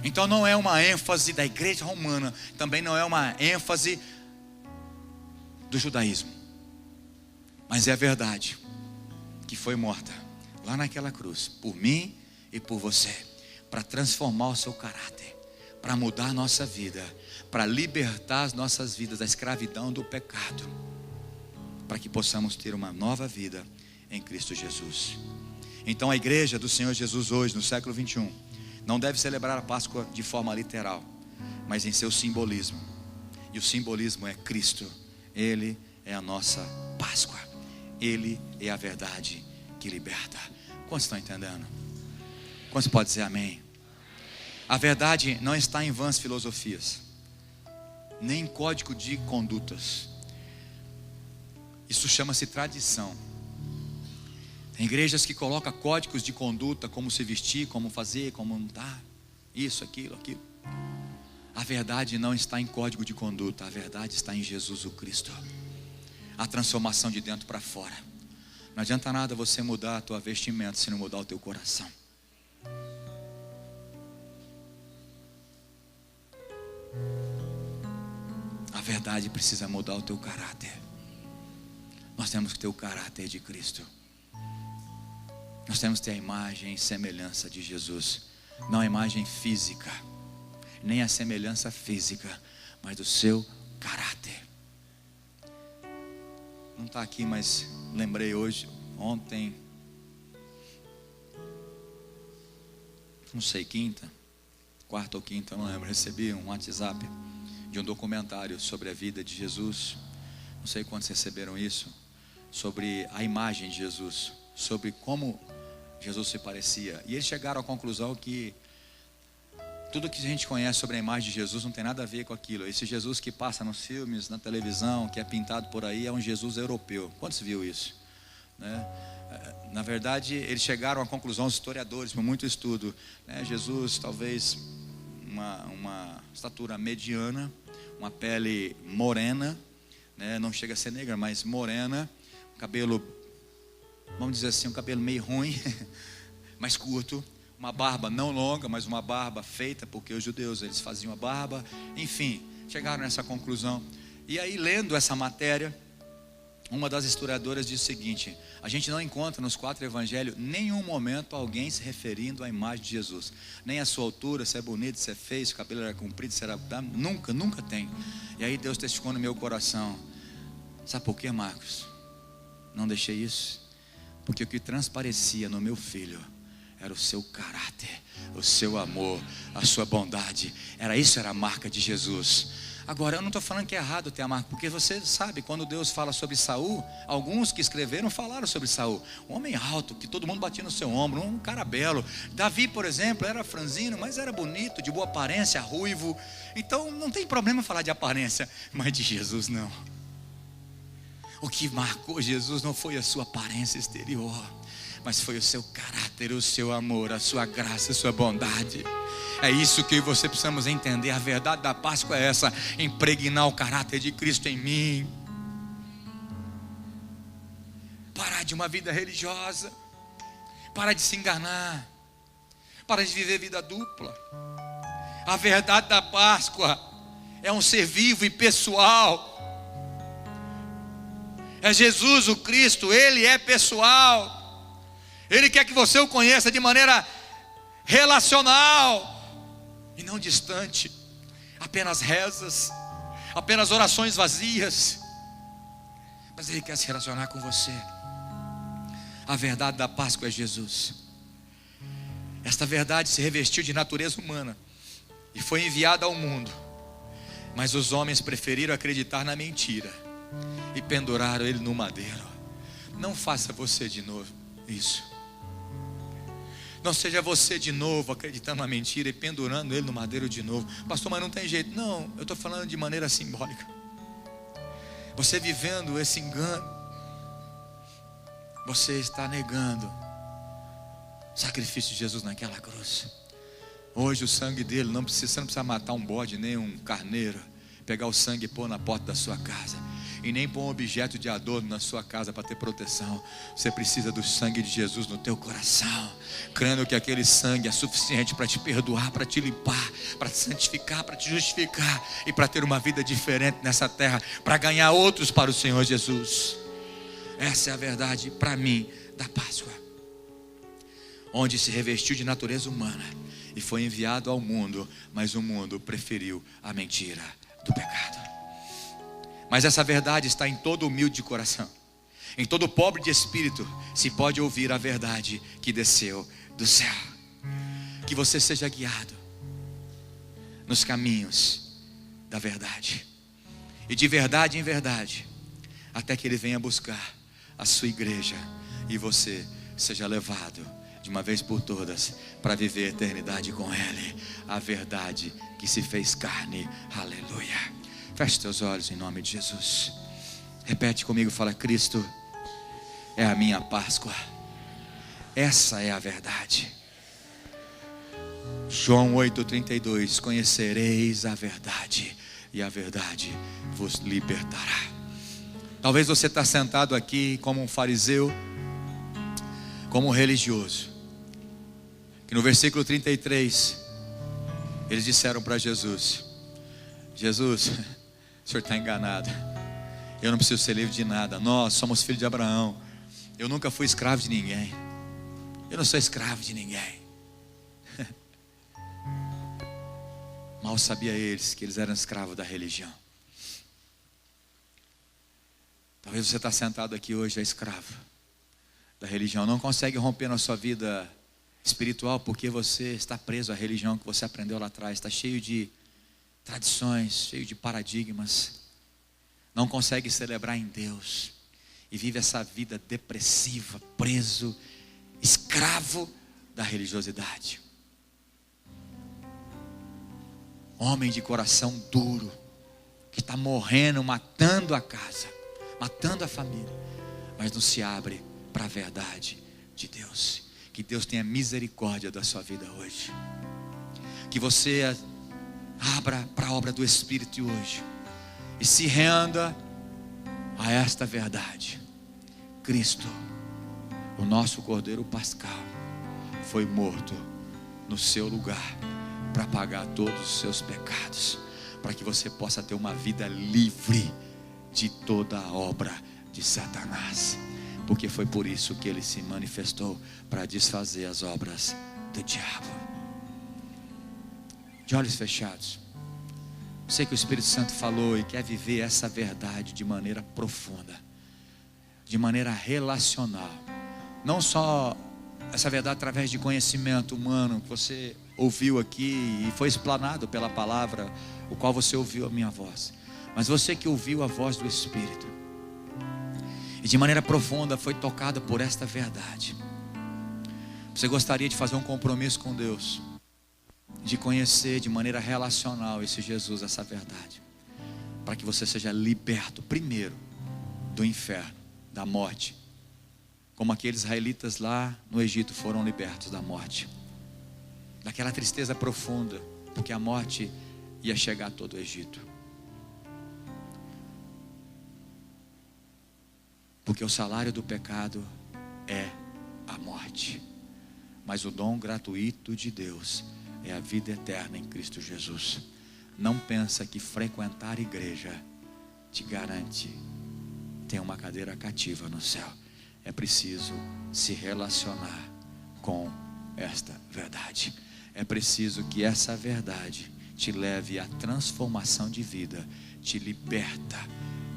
Speaker 1: Então não é uma ênfase da igreja romana, também não é uma ênfase do judaísmo, mas é a verdade que foi morta lá naquela cruz, por mim e por você, para transformar o seu caráter, para mudar a nossa vida, para libertar as nossas vidas da escravidão do pecado, para que possamos ter uma nova vida em Cristo Jesus. Então a igreja do Senhor Jesus hoje, no século 21, não deve celebrar a Páscoa de forma literal, mas em seu simbolismo. E o simbolismo é Cristo. Ele é a nossa Páscoa. Ele é a verdade que liberta. Quantos estão entendendo? Quantos podem dizer amém? A verdade não está em vãs filosofias, nem em código de condutas. Isso chama-se tradição. Tem igrejas que colocam códigos de conduta, como se vestir, como fazer, como andar, isso, aquilo. A verdade não está em código de conduta, a verdade está em Jesus o Cristo. A transformação de dentro para fora. Não adianta nada você mudar a tua vestimenta se não mudar o teu coração. A verdade precisa mudar o teu caráter. Nós temos que ter o caráter de Cristo. Nós temos que ter a imagem e semelhança de Jesus. Não a imagem física, nem a semelhança física, mas do seu caráter. Não está aqui, mas lembrei hoje, ontem, não sei, quarta ou quinta, não lembro. Recebi um WhatsApp de um documentário sobre a vida de Jesus. Não sei quantos receberam isso. Sobre a imagem de Jesus, sobre como Jesus se parecia. E eles chegaram à conclusão que tudo que a gente conhece sobre a imagem de Jesus não tem nada a ver com aquilo. Esse Jesus que passa nos filmes, na televisão, que é pintado por aí, é um Jesus europeu. Quantos viu isso? Né? Na verdade, eles chegaram à conclusão, os historiadores, por muito estudo, né? Jesus talvez uma estatura mediana, uma pele morena, né? Não chega a ser negra, mas morena, cabelo, vamos dizer assim, um cabelo meio ruim, mais curto, uma barba não longa, mas uma barba feita, porque os judeus eles faziam a barba, enfim, chegaram nessa conclusão. E aí, lendo essa matéria, uma das historiadoras diz o seguinte: a gente não encontra nos 4 evangelhos nenhum momento alguém se referindo à imagem de Jesus, nem a sua altura, se é bonito, se é feio, se o cabelo era comprido, se era, nunca tem. E aí Deus testificou no meu coração. Sabe por quê, Marcos? Não deixei isso, porque o que transparecia no meu filho era o seu caráter, o seu amor, a sua bondade. Era a marca de Jesus. Agora, eu não estou falando que é errado ter a marca, porque você sabe, quando Deus fala sobre Saul, alguns que escreveram falaram sobre Saul. Um homem alto, que todo mundo batia no seu ombro, um cara belo. Davi, por exemplo, era franzino, mas era bonito, de boa aparência, ruivo. Então, não tem problema falar de aparência, mas de Jesus não. O que marcou Jesus não foi a sua aparência exterior, mas foi o seu caráter, o seu amor, a sua graça, a sua bondade. É isso que você precisamos entender. A verdade da Páscoa é essa: impregnar o caráter de Cristo em mim. Parar de uma vida religiosa, parar de se enganar, parar de viver vida dupla. A verdade da Páscoa é um ser vivo e pessoal. É Jesus o Cristo, Ele é pessoal. Ele quer que você o conheça de maneira relacional e não distante. Apenas rezas, apenas orações vazias, mas Ele quer se relacionar com você. A verdade da Páscoa é Jesus. Esta verdade se revestiu de natureza humana e foi enviada ao mundo, mas os homens preferiram acreditar na mentira e penduraram Ele no madeiro. Não faça você de novo isso. Não seja você de novo acreditando na mentira e pendurando Ele no madeiro de novo. Pastor, mas não tem jeito. Não, eu estou falando de maneira simbólica. Você vivendo esse engano, você está negando o sacrifício de Jesus naquela cruz. Hoje o sangue dele você não precisa matar um bode nem um carneiro, pegar o sangue e pôr na porta da sua casa, e nem pôr um objeto de adorno na sua casa para ter proteção. Você precisa do sangue de Jesus no teu coração, crendo que aquele sangue é suficiente para te perdoar, para te limpar, para te santificar, para te justificar e para ter uma vida diferente nessa terra, para ganhar outros para o Senhor Jesus. Essa é a verdade para mim da Páscoa, onde se revestiu de natureza humana e foi enviado ao mundo, mas o mundo preferiu a mentira do pecado. Mas essa verdade está em todo humilde de coração, em todo pobre de espírito se pode ouvir a verdade que desceu do céu. Que você seja guiado nos caminhos da verdade, e de verdade em verdade, até que Ele venha buscar a sua igreja e você seja levado de uma vez por todas para viver a eternidade com Ele, a verdade que se fez carne. Aleluia. Feche teus olhos em nome de Jesus. Repete comigo, fala: Cristo é a minha Páscoa. Essa é a verdade. João 8,32: conhecereis a verdade, e a verdade vos libertará. Talvez você está sentado aqui como um fariseu, como um religioso, que no versículo 33 eles disseram para Jesus: Jesus, o Senhor está enganado, eu não preciso ser livre de nada, nós somos filhos de Abraão, eu nunca fui escravo de ninguém, eu não sou escravo de ninguém. Mal sabia eles que eles eram escravos da religião. Talvez você está sentado aqui hoje, é escravo da religião, não consegue romper na sua vida espiritual porque você está preso à religião que você aprendeu lá atrás, está cheio de tradições, cheio de paradigmas, não consegue celebrar em Deus e vive essa vida depressiva, preso, escravo da religiosidade. Homem de coração duro, que está morrendo, matando a casa, matando a família, mas não se abre para a verdade de Deus. Que Deus tenha misericórdia da sua vida hoje, que você abra para a obra do Espírito hoje e se renda a esta verdade: Cristo, o nosso Cordeiro Pascal, foi morto no seu lugar para pagar todos os seus pecados, para que você possa ter uma vida livre de toda a obra de Satanás, porque foi por isso que ele se manifestou, para desfazer as obras do diabo. De olhos fechados, sei que o Espírito Santo falou e quer viver essa verdade de maneira profunda, de maneira relacional, não só essa verdade através de conhecimento humano que você ouviu aqui e foi explanado pela palavra, o qual você ouviu a minha voz, mas você que ouviu a voz do Espírito e de maneira profunda foi tocado por esta verdade. Você gostaria de fazer um compromisso com Deus, de conhecer de maneira relacional esse Jesus, essa verdade, para que você seja liberto primeiro do inferno, da morte, como aqueles israelitas lá no Egito foram libertos da morte, daquela tristeza profunda, porque a morte ia chegar a todo o Egito, porque o salário do pecado é a morte, mas o dom gratuito de Deus é a vida eterna em Cristo Jesus. Não pensa que frequentar a igreja te garante ter uma cadeira cativa no céu. É preciso se relacionar com esta verdade. É preciso que essa verdade te leve à transformação de vida, te liberta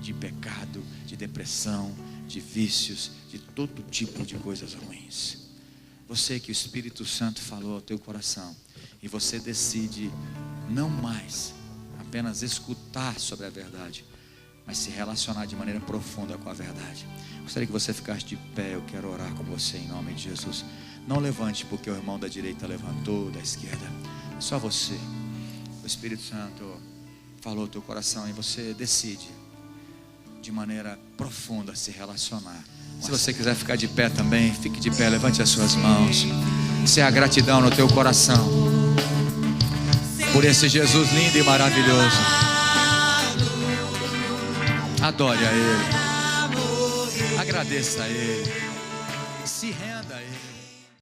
Speaker 1: de pecado, de depressão, de vícios, de todo tipo de coisas ruins. Você que o Espírito Santo falou ao teu coração e você decide não mais apenas escutar sobre a verdade, mas se relacionar de maneira profunda com a verdade. Gostaria que você ficasse de pé. Eu quero orar com você em nome de Jesus. Não levante porque o irmão da direita levantou, da esquerda. Só você. O Espírito Santo falou ao teu coração e você decide de maneira profunda se relacionar Se você quiser ficar de pé também, fique de pé, levante as suas mãos. Se há gratidão no teu coração por esse Jesus lindo e maravilhoso, adore a Ele, agradeça a Ele, se renda a Ele.